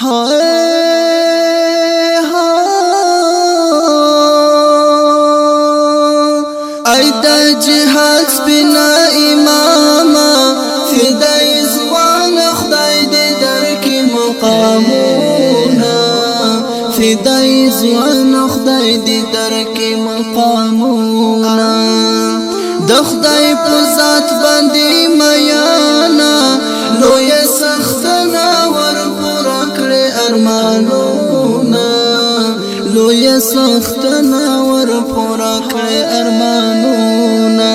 ای د جهاد سپینا اماما فدای ځوان خدای دې درکې مقامونه فدای ځوان خدای دې درکې مقامونه د خدای په ذات باندې میانا لوی سختنا ور پورا کړې ارمانونه لوی سختنا ور پورا کړې ارمانونه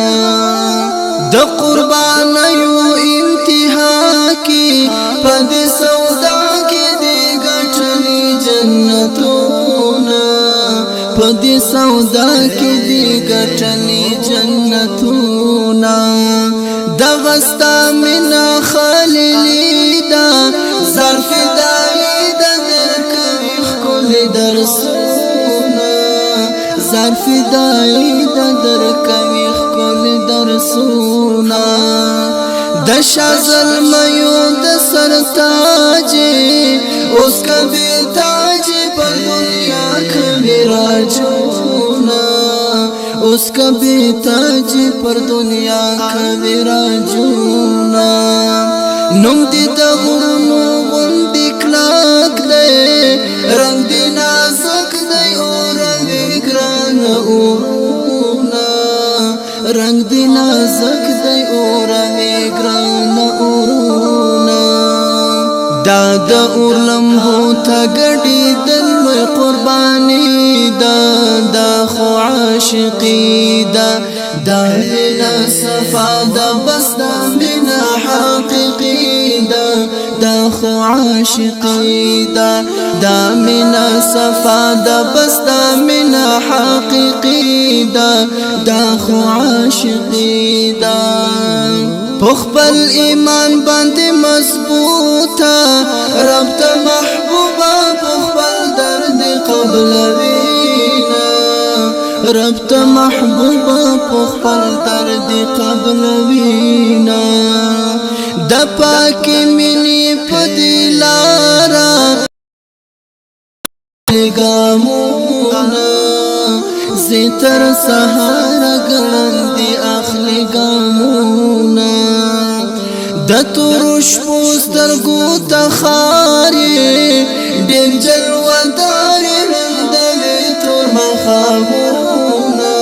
د قربانیو انتها کې پد سودا کې دې ګټلې جنتونه پد سودا کې دې ګټلې جنتونه دغستا منا خلیلی دا ظرف دائی دا درکوی خکل درسونا ظرف دائی دا درکوی خکل درسونا دا شازل میو دا سرتاجی اس کبی تاجی پر دنیا کبی راجونا اس کبھی تاج پر دنیا کبھی راجونا نم دی دا غرنو غندی کلاک دے رنگ دی نازک دے اور ویگران اورونا رنگ دی نازک دے اور ویگران اورونا دا دا اور لمحو تا گڑی دل میں قربانی دا دا خو عاشقی دا دا منا صفا دا بس دا منا حقیقی دا دا خو عاشقی دا دا منا صفا دا بس دا منا حقیقی دا دا خو عاشقی دا پخبل ایمان باندې مضبوطه رب ته محبوبه پخبل درد قبلوینا رب ته محبوبه پخبل درد قبلوینا د پاکي منی پدلارا ګامونه زتر سهار ګړندې اخلي ګامونه د تورش پوستر ګو تخاري ډېر جلوهدار رندوي تور مخامونه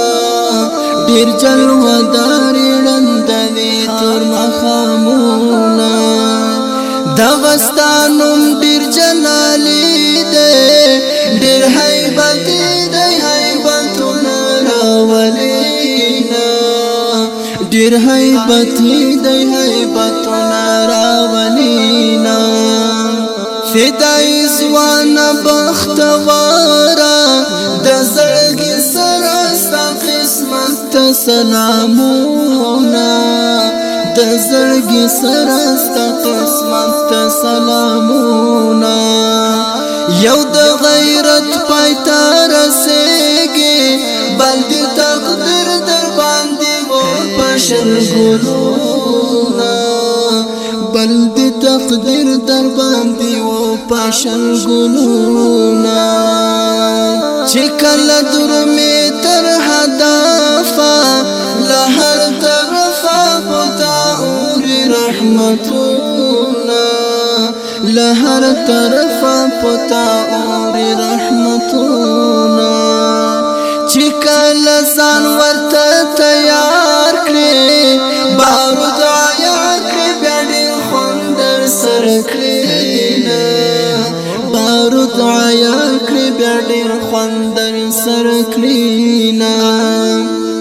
ډېر جلوهدار رندوي تور مخامونه دغستانم ډېر جلالي دی ډېر هیبت دی هیبتونه راولينا ډېر هیبت دی هیبتونه راولينا فدای ځوان بختواره د زړګي سره ستا قسمت ته سلامونه د زړګي سره ستا قسمت ته سلامونه یو د غیرت پایته رسېږي بل د تقدیر در باندې و پشل ګلونه بل د تقدیر در باندې و پشل ګلونه چې کله درمې تر هدفه له هر طرفه پتا اوري رحمتونه له هر طرفه پتا اوري رحمتونه چې کله ځان ورته تیار کړې بارود عیار کړې بیا ډېر خوند در سره کړې بارود عیار کړې بیا ډېر خوند در سره کړې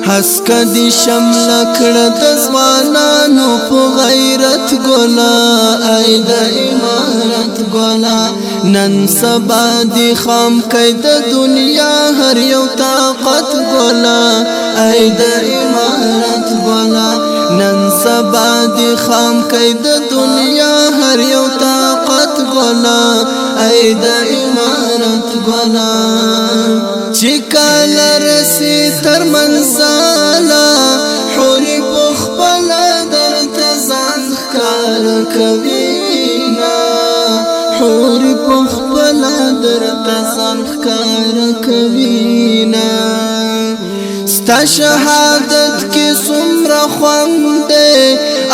هسکه دی شمل کړه د ځوانانو په غیرت ګلا ای د امارت ګلا نن سبا دی خام کای د دنیا هر یو طاقت ګلا ای د امارت ګلا نن سبا دی خام کای د دنیا هر یو طاقت ګلا ای د امارت ګلا چې کله رسی تر منزاله حوري بخبل درته ځان ښکار کوي حوري خپلا درته ځان ښکاره کوینا ستا شهادت کې څومره خوند دی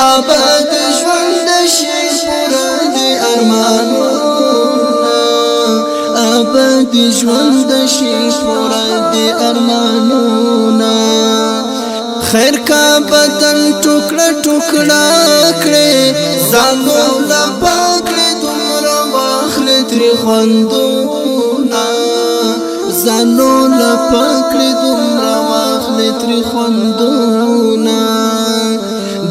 آباد ژوند شي پوره دي ارمانونه آباد ژوند شي پوره دي ارمانونه خیر کا بدن ټوکړه ټوکړه کړې ځانو لا پاکړې دومره واخلې ترې خوندونه ځانو لا پاکړې دومره واخلې ترې خوندونه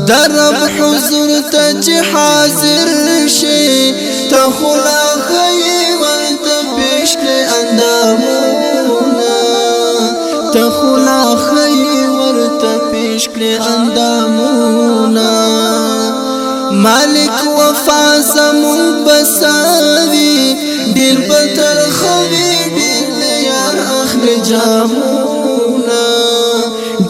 در رب حضور ته چې حاضر شي ته خو لا ښایي ورته پیش کړې اندامونه ته خو لا ښایي ورته پیش کړې اندامونه مالک وفا زمون بساوي ډېر به ترخوي ډېر له یار اخلي جامونه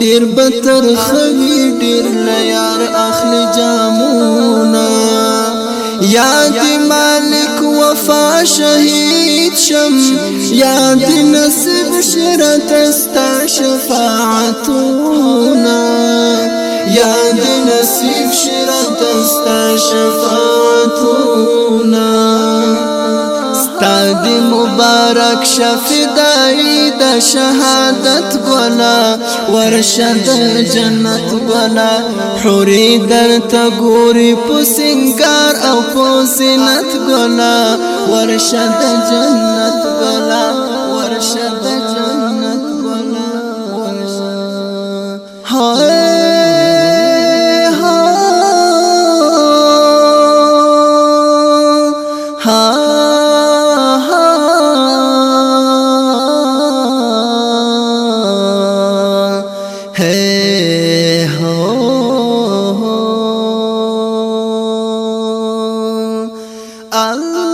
ډېر به ترخوي ډېر له یار اخلي جامونه یاد مالک وفا شهید شم یاد نصیب شرط استا شفاعتونه یاد نصیب شرط استا شفاعتونه ستا دی مبارک شفدائی دا شهادت گولا ورشد جنت گولا حوری در تا گوری پو سنگار او پو زینت گولا ورشد جنت گولا ورشد جنت گولا ورشد Allah